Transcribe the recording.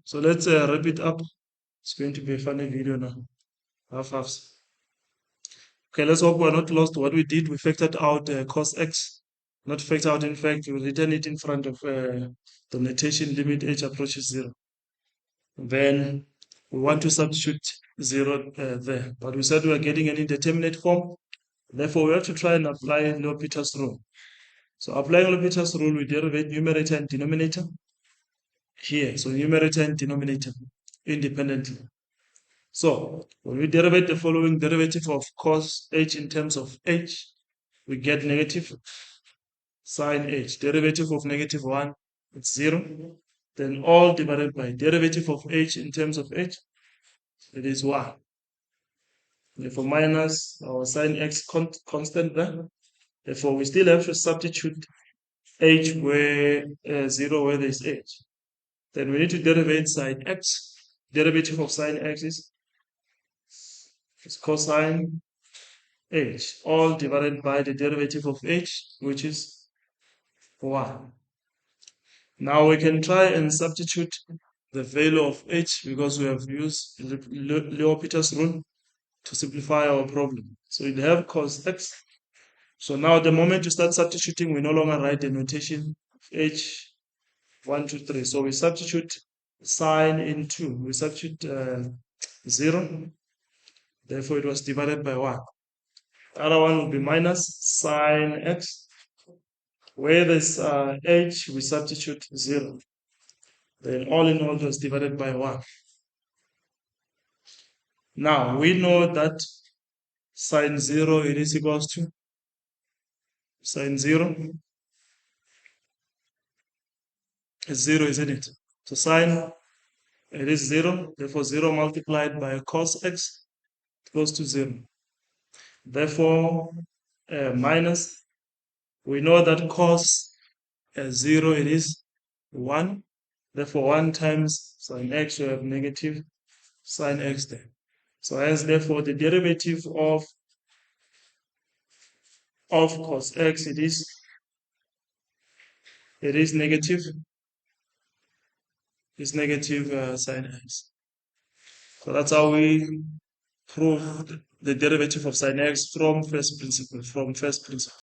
So let's wrap it up. It's going to be a funny video now. Half-halves. Okay, let's hope we're not lost. What we did, we factored out cos𝑥. Not factor out, in fact, we written it in front of the notation limit h approaches 0. Then we want to substitute 0 there. But we said we are getting an indeterminate form. Therefore, we have to try and apply L'Hopital's rule. So applying L'Hopital's rule, we derivate numerator and denominator here. So numerator and denominator independently. So when we derivate the following derivative of cos h in terms of h, we get negative sine h. Derivative of -1, it's 0. Then all divided by derivative of h in terms of h, it is 1. Therefore minus our sine x constant there. Therefore we still have to substitute h where 0 where there is h. Then we need to derivate sine x. Derivative of sine x is cosine h, all divided by the derivative of h, which is 1. Now we can try and substitute the value of h because we have used L'Hopital's rule to simplify our problem. So we have cos𝑥. So now the moment you start substituting, we no longer write the notation of h 1, 2, 3. So we substitute sine into, we substitute 0. Therefore it was divided by 1. The other one will be minus sine x. Where there's h, we substitute 0. Then all in all, it was divided by 1. Now, we know that sine 0, it is equals to sine 0 is 0, isn't it? So sine, it is 0. Therefore, 0 multiplied by cos𝑥 equals to 0. Therefore, minus, we know that cos 0, it is 1. Therefore, 1 times sine x, we have negative sine x there. So hence, therefore, the derivative of cos𝑥, it is negative sine x. So that's how we prove the derivative of sine x from first principle.